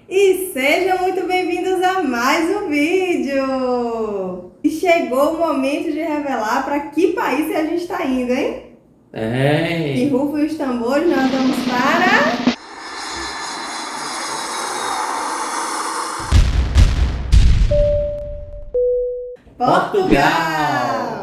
E sejam muito bem-vindos a mais um vídeo! E chegou o momento de revelar para que país a gente está indo, hein? E rufem os tambores, nós vamos para... Portugal!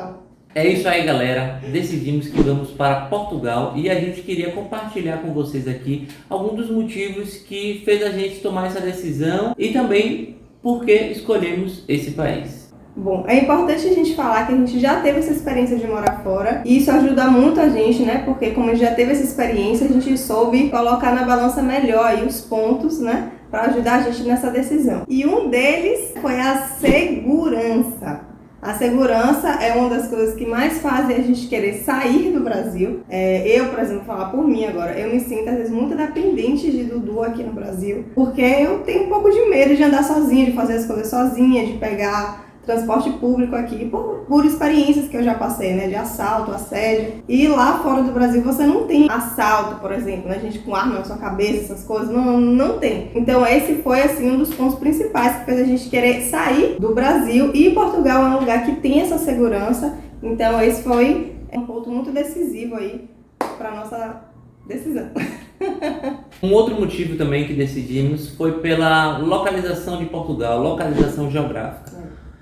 É isso aí, galera. Decidimos que vamos para Portugal e a gente queria compartilhar com vocês aqui alguns dos motivos que fez a gente tomar essa decisão e também por que escolhemos esse país. Bom, é importante a gente falar que a gente já teve essa experiência de morar fora e isso ajuda muito a gente, né? Porque como a gente já teve essa experiência, a gente soube colocar na balança melhor aí os pontos, né? Para ajudar a gente nessa decisão. E um deles foi a segurança. A segurança é uma das coisas que mais fazem a gente querer sair do Brasil. Eu, por exemplo, vou falar por mim agora, eu me sinto às vezes muito dependente de Dudu aqui no Brasil, porque eu tenho um pouco de medo de andar sozinha, de fazer as coisas sozinha, de pegar transporte público aqui, por experiências que eu já passei, né, de assalto, assédio. E lá fora do Brasil você não tem assalto, por exemplo, né, gente com arma na sua cabeça, essas coisas, não tem. Então esse foi, assim, um dos pontos principais que fez a gente querer sair do Brasil, e Portugal é um lugar que tem essa segurança. Então esse foi um ponto muito decisivo aí para nossa decisão. Um outro motivo também que decidimos foi pela localização de Portugal, localização geográfica.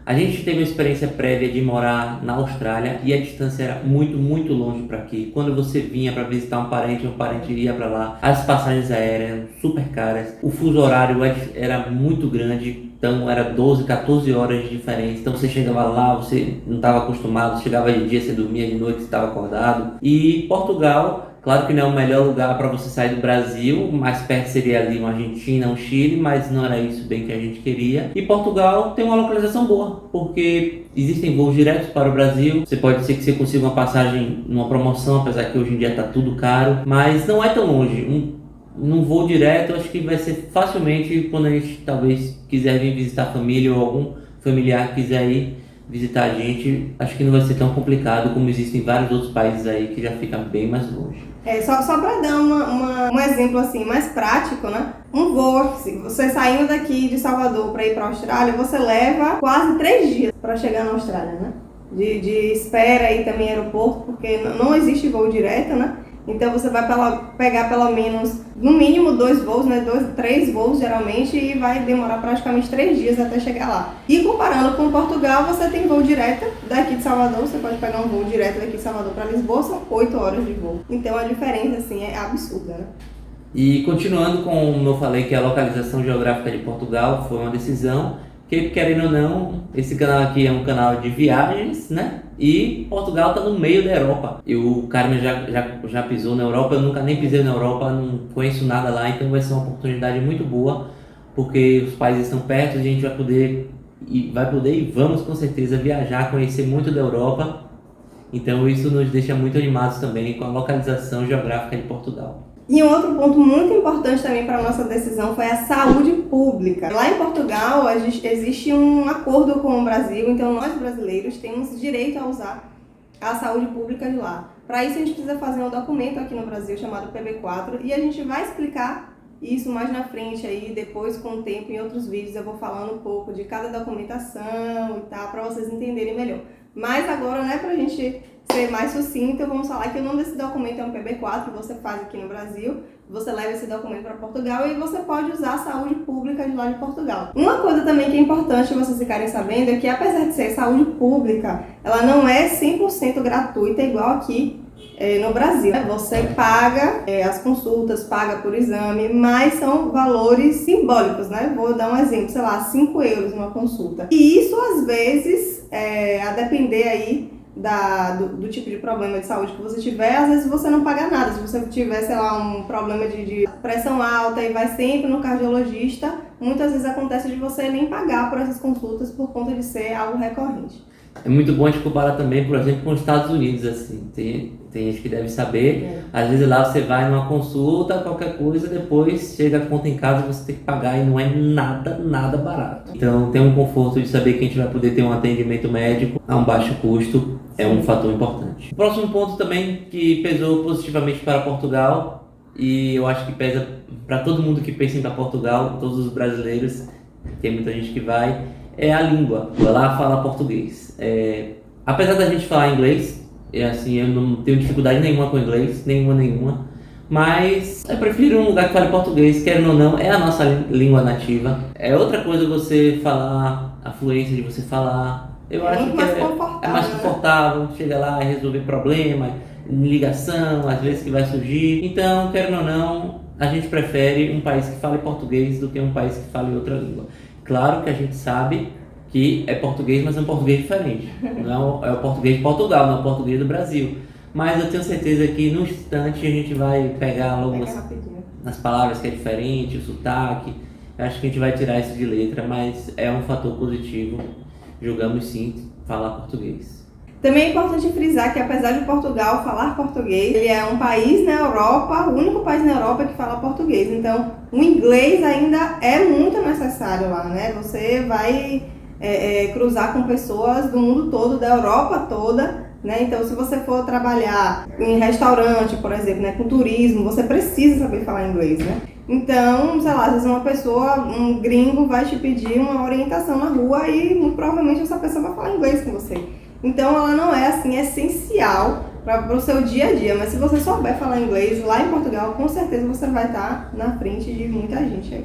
A gente teve uma experiência prévia de morar na Austrália e a distância era muito longe para aqui. Quando você vinha para visitar um parente ia para lá, as passagens aéreas eram super caras, o fuso horário era muito grande, então era 12, 14 horas de diferença. Então você chegava lá, você não estava acostumado, chegava de dia, você dormia, de noite você estava acordado. E Portugal, claro que não é o melhor lugar para você sair do Brasil, mais perto seria ali uma Argentina, um Chile, mas não era isso bem que a gente queria. E Portugal tem uma localização boa, porque existem voos diretos para o Brasil. Pode ser que você consiga uma passagem numa promoção, apesar que hoje em dia está tudo caro, mas não é tão longe. Num voo direto, acho que vai ser facilmente quando a gente talvez quiser vir visitar a família ou algum familiar quiser ir visitar a gente, acho que não vai ser tão complicado como existem vários outros países aí que já fica bem mais longe. Só para dar um exemplo assim mais prático, né? Um voo, se você saindo daqui de Salvador para ir para a Austrália, você leva quase 3 dias para chegar na Austrália, né? De espera aí também aeroporto, porque não existe voo direto, né? Então você vai pegar pelo menos, no mínimo 2 voos, né? 3 voos geralmente, e vai demorar praticamente 3 dias até chegar lá. E comparando com Portugal, você tem voo direto daqui de Salvador, você pode pegar um voo direto daqui de Salvador para Lisboa, são 8 horas de voo. Então a diferença assim é absurda, né? E continuando com o que eu falei, que a localização geográfica de Portugal foi uma decisão que, querendo ou não, esse canal aqui é um canal de viagens, né? E Portugal está no meio da Europa. E o Carmen já pisou na Europa, eu nunca nem pisei na Europa, não conheço nada lá, então vai ser uma oportunidade muito boa, porque os países estão perto, a gente vai poder e vamos com certeza viajar, conhecer muito da Europa. Então isso nos deixa muito animados também com a localização geográfica de Portugal. E um outro ponto muito importante também para a nossa decisão foi a saúde pública. Lá em Portugal existe um acordo com o Brasil, então nós brasileiros temos direito a usar a saúde pública de lá. Para isso a gente precisa fazer um documento aqui no Brasil chamado PB4, e a gente vai explicar isso mais na frente aí, depois com o tempo, em outros vídeos eu vou falando um pouco de cada documentação e tal, para vocês entenderem melhor. Mas agora, né, pra gente ser mais sucinto, vamos falar que o nome desse documento é um PB4 que você faz aqui no Brasil. Você leva esse documento para Portugal e você pode usar a saúde pública de lá de Portugal. Uma coisa também que é importante vocês ficarem sabendo é que, apesar de ser saúde pública, ela não é 100% gratuita igual aqui no Brasil. Você paga as consultas, paga por exame, mas são valores simbólicos, né? Vou dar um exemplo, sei lá, 5 euros uma consulta. E isso, às vezes, a depender aí do tipo de problema de saúde que você tiver, às vezes você não paga nada. Se você tiver, sei lá, um problema de pressão alta e vai sempre no cardiologista, muitas vezes acontece de você nem pagar por essas consultas por conta de ser algo recorrente. É muito bom a gente comparar também, por exemplo, com os Estados Unidos, assim. Tem gente que deve saber, às vezes lá você vai numa consulta, qualquer coisa, depois chega a conta em casa e você tem que pagar e não é nada barato. Então tem um conforto de saber que a gente vai poder ter um atendimento médico a um baixo custo, é um fator importante. O próximo ponto também que pesou positivamente para Portugal e eu acho que pesa para todo mundo que pensa em ir para Portugal, todos os brasileiros, tem muita gente que vai, é a língua. Lá fala português. Apesar da gente falar inglês, assim, eu não tenho dificuldade nenhuma com inglês, nenhuma. Mas eu prefiro um lugar que fale português, querendo ou não, é a nossa língua nativa. É outra coisa você falar, a fluência de você falar. Eu acho que é mais confortável, chega lá e resolver problema, ligação, às vezes que vai surgir. Então, querendo ou não, a gente prefere um país que fale português do que um país que fale outra língua. Claro que a gente sabe que é português, mas é um português diferente. Não é o português de Portugal, não é o português do Brasil. Mas eu tenho certeza que no instante a gente vai pegar logo nas palavras que é diferente, o sotaque. Eu acho que a gente vai tirar isso de letra, mas é um fator positivo. Julgamos sim falar português. Também é importante frisar que apesar de Portugal falar português, ele é um país na Europa, o único país na Europa que fala português. Então, o inglês ainda é muito necessário lá, né? Você vai cruzar com pessoas do mundo todo, da Europa toda, né? Então, se você for trabalhar em restaurante, por exemplo, né, com turismo, você precisa saber falar inglês, né? Então, sei lá, às vezes uma pessoa, um gringo vai te pedir uma orientação na rua e muito provavelmente essa pessoa vai falar inglês com você. Então, ela não é assim essencial para o seu dia a dia, mas se você souber falar inglês lá em Portugal, com certeza você vai estar na frente de muita gente aí.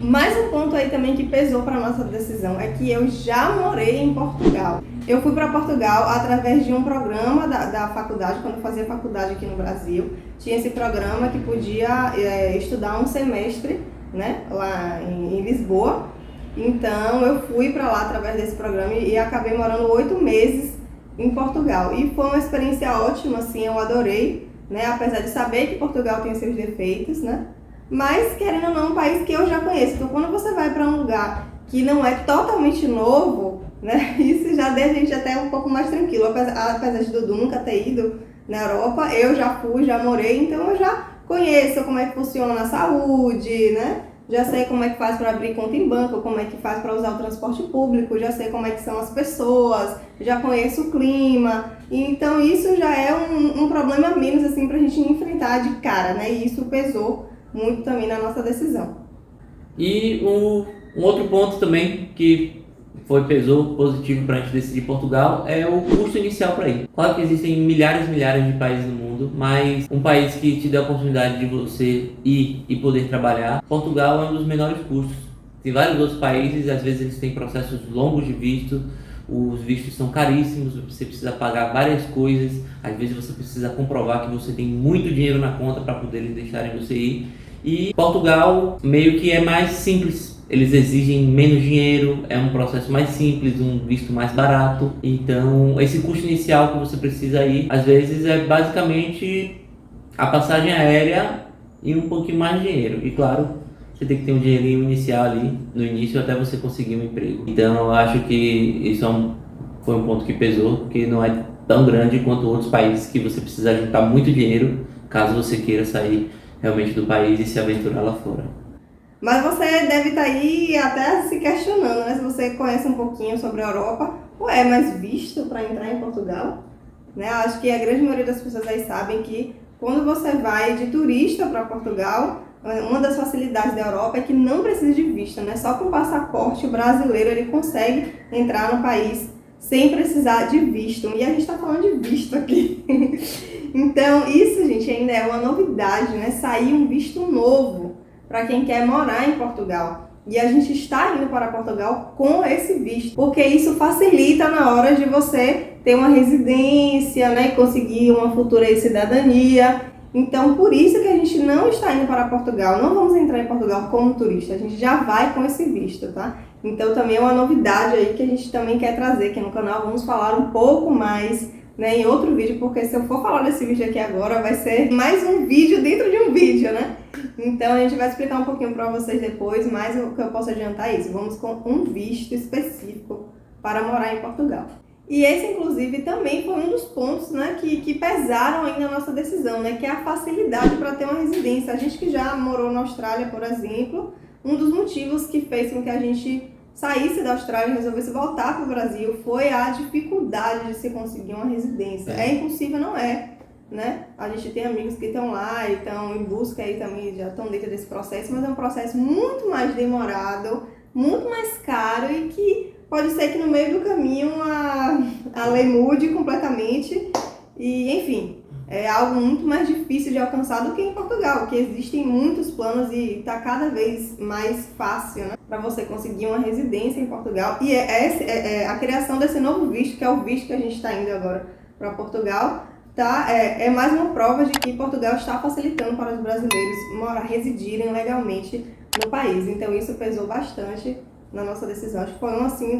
Mais um ponto aí também que pesou para nossa decisão é que eu já morei em Portugal. Eu fui para Portugal através de um programa da faculdade, quando eu fazia faculdade aqui no Brasil. Tinha esse programa que podia estudar um semestre, né, lá em Lisboa. Então eu fui para lá através desse programa e acabei morando 8 meses em Portugal. E foi uma experiência ótima, assim, eu adorei, né, apesar de saber que Portugal tem seus defeitos, né. Mas, querendo ou não, é um país que eu já conheço. Então, quando você vai para um lugar que não é totalmente novo, né, isso já deixa a gente até um pouco mais tranquilo. Apesar de Dudu nunca ter ido na Europa, eu já fui, já morei, então eu já conheço como é que funciona a saúde, né? Já sei como é que faz para abrir conta em banco, como é que faz para usar o transporte público, já sei como é que são as pessoas, já conheço o clima. Então, isso já é um problema a menos, assim, para a gente enfrentar de cara, né? E isso pesou muito também na nossa decisão. E um outro ponto também que pesou positivo para a gente decidir Portugal é o custo inicial para ir. Claro que existem milhares de países no mundo, mas um país que te dá a oportunidade de você ir e poder trabalhar, Portugal é um dos menores custos. Tem vários outros países, às vezes eles têm processos longos de visto, os vistos são caríssimos, você precisa pagar várias coisas, às vezes você precisa comprovar que você tem muito dinheiro na conta para poder eles deixarem você ir. E Portugal meio que é mais simples, eles exigem menos dinheiro, é um processo mais simples, um visto mais barato. Então esse custo inicial que você precisa ir, às vezes é basicamente a passagem aérea e um pouquinho mais de dinheiro. E claro, você tem que ter um dinheirinho inicial ali, no início, até você conseguir um emprego. Então eu acho que isso foi um ponto que pesou, porque não é tão grande quanto outros países que você precisa juntar muito dinheiro, caso você queira sair realmente do país e se aventurar lá fora. Mas você deve estar aí até se questionando, né? Se você conhece um pouquinho sobre a Europa, mas visto para entrar em Portugal? Né? Acho que a grande maioria das pessoas aí sabem que quando você vai de turista para Portugal, uma das facilidades da Europa é que não precisa de visto, né? Só com o passaporte brasileiro ele consegue entrar no país sem precisar de visto. E a gente está falando de visto aqui. Então, isso, gente, ainda é uma novidade, né? Sair um visto novo para quem quer morar em Portugal. E a gente está indo para Portugal com esse visto, porque isso facilita na hora de você ter uma residência, né? E conseguir uma futura cidadania. Então, por isso que a gente não está indo para Portugal, não vamos entrar em Portugal como turista, a gente já vai com esse visto, tá? Então, também é uma novidade aí que a gente também quer trazer aqui no canal, vamos falar um pouco mais, né, em outro vídeo, porque se eu for falar desse vídeo aqui agora, vai ser mais um vídeo dentro de um vídeo, né? Então, a gente vai explicar um pouquinho para vocês depois, mas o que eu posso adiantar é isso, vamos com um visto específico para morar em Portugal. E esse, inclusive, também foi um dos pontos, né, que pesaram ainda na nossa decisão, né, que é a facilidade para ter uma residência. A gente que já morou na Austrália, por exemplo, um dos motivos que fez com que a gente saísse da Austrália e resolvesse voltar para o Brasil foi a dificuldade de se conseguir uma residência. É impossível, não é. né? A gente tem amigos que estão lá e estão em busca aí também, já estão dentro desse processo, mas é um processo muito mais demorado, muito mais caro e que pode ser que no meio do caminho a lei mude completamente e, enfim, é algo muito mais difícil de alcançar do que em Portugal, que existem muitos planos e está cada vez mais fácil, né, para você conseguir uma residência em Portugal. E a criação desse novo visto, que é o visto que a gente está indo agora para Portugal, é mais uma prova de que Portugal está facilitando para os brasileiros residirem legalmente no país. Então isso pesou bastante na nossa decisão. Acho que foi um assim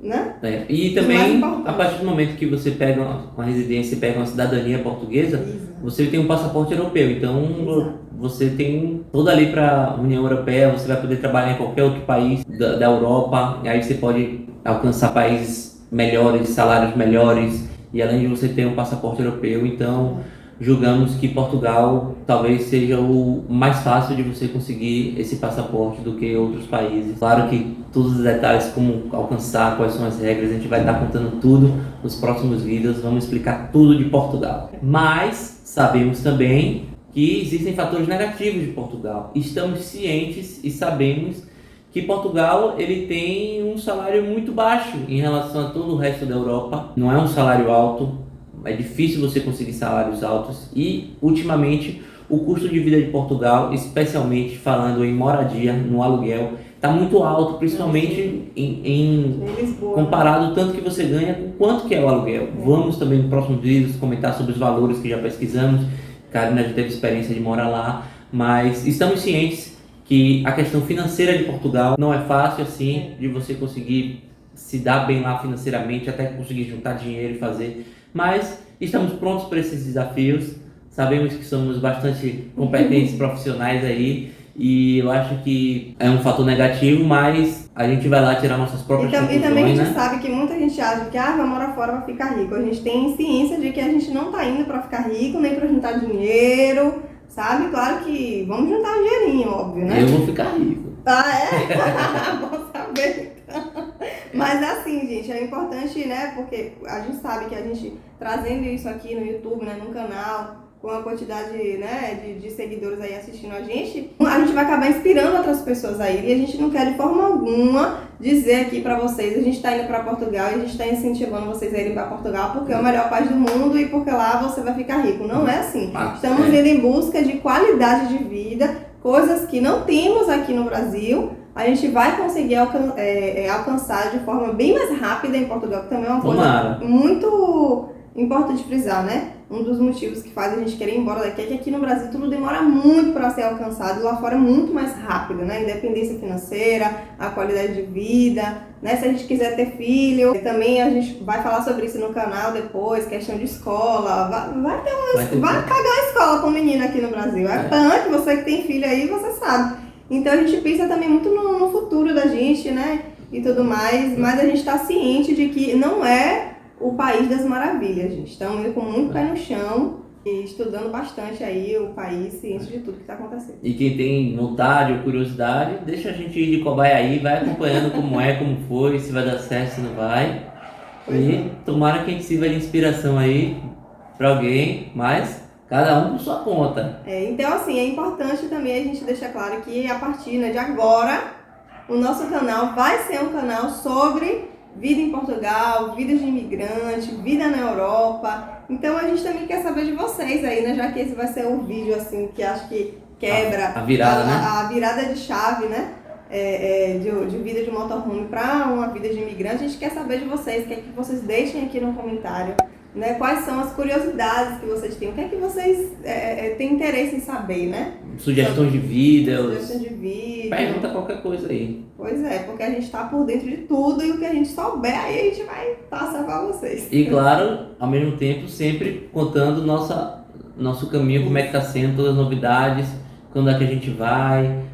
né? E também, a partir do momento que você pega uma residência e pega uma cidadania portuguesa, exato, você tem um passaporte europeu. Então, exato, você tem toda ali para a União Europeia, você vai poder trabalhar em qualquer outro país da Europa, e aí você pode alcançar países melhores, salários melhores, e além de você ter um passaporte europeu, então julgamos que Portugal talvez seja o mais fácil de você conseguir esse passaporte do que outros países. Claro que todos os detalhes, como alcançar, quais são as regras, a gente vai estar contando tudo nos próximos vídeos, vamos explicar tudo de Portugal. Mas sabemos também que existem fatores negativos de Portugal. Estamos cientes e sabemos que Portugal ele tem um salário muito baixo em relação a todo o resto da Europa. Não é um salário alto. É difícil você conseguir salários altos e, ultimamente, o custo de vida de Portugal, especialmente falando em moradia, no aluguel, está muito alto, principalmente em comparado tanto que você ganha com quanto que é o aluguel. Vamos também nos próximos vídeos comentar sobre os valores que já pesquisamos. Karina já teve experiência de morar lá, mas estamos cientes que a questão financeira de Portugal não é fácil assim de você conseguir se dar bem lá financeiramente, até conseguir juntar dinheiro e fazer. Mas estamos prontos para esses desafios, sabemos que somos bastante competentes profissionais aí e eu acho que é um fator negativo, mas a gente vai lá tirar nossas próprias conclusões, e também a gente, né? sabe que muita gente acha que vai morar fora para ficar rico. A gente tem ciência de que a gente não está indo para ficar rico, nem para juntar dinheiro, sabe? Claro que vamos juntar um dinheirinho, óbvio, né? Eu vou ficar rico. Ah, é? Bom saber então. Mas assim, gente, é importante, né? Porque a gente sabe que a gente trazendo isso aqui no YouTube, né, no canal, com a quantidade, né, de seguidores aí assistindo a gente vai acabar inspirando outras pessoas aí. E a gente não quer de forma alguma dizer aqui pra vocês, a gente tá indo pra Portugal e a gente tá incentivando vocês a irem pra Portugal porque é o melhor país do mundo e porque lá você vai ficar rico. Não é assim. Estamos indo em busca de qualidade de vida, coisas que não temos aqui no Brasil. A gente vai conseguir alcançar de forma bem mais rápida em Portugal, que também é uma coisa muito importante frisar, né? Um dos motivos que faz a gente querer ir embora daqui é que aqui no Brasil tudo demora muito para ser alcançado e lá fora é muito mais rápido, né? Independência financeira, a qualidade de vida, né? Se a gente quiser ter filho, também a gente vai falar sobre isso no canal depois, pagar a escola com o menino aqui no Brasil. É tanto, você que tem filho aí, você sabe. Então a gente pensa também muito no futuro da gente, né? E tudo mais, mas a gente está ciente de que não é o país das maravilhas, gente. Estamos indo com muito pé no chão e estudando bastante aí o país, ciente de tudo que está acontecendo. E quem tem vontade ou curiosidade, deixa a gente ir de cobaia aí, vai acompanhando como foi, se vai dar certo, se não vai. Tomara que a gente sirva de inspiração aí para alguém, mas cada um por sua conta. Então, assim, é importante também a gente deixar claro que a partir de agora, o nosso canal vai ser um canal sobre vida em Portugal, vida de imigrante, vida na Europa. Então a gente também quer saber de vocês aí, né? Já que esse vai ser um vídeo assim que acho que quebra a virada, né? A virada de chave, né? De vida de motorhome para uma vida de imigrante. A gente quer saber de vocês, quer que vocês deixem aqui no comentário, né? Quais são as curiosidades que vocês têm, o que é que vocês têm interesse em saber, né? Sugestões de vídeos. Sugestões de vídeo. Pergunta qualquer coisa aí. Pois é, porque a gente está por dentro de tudo e o que a gente souber aí a gente vai passar para vocês. E claro, ao mesmo tempo, sempre contando nosso caminho, como é que está sendo, todas as novidades, quando é que a gente vai,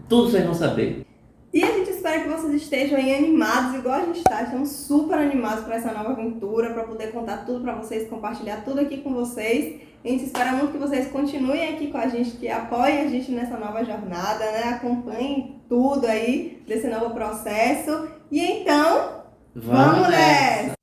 tudo vocês vão saber. E a gente espera que vocês estejam aí animados, igual a gente está. Estamos super animados para essa nova aventura, para poder contar tudo para vocês, compartilhar tudo aqui com vocês. A gente espera muito que vocês continuem aqui com a gente, que apoiem a gente nessa nova jornada, né? Acompanhem tudo aí desse novo processo. E então, vamos nessa!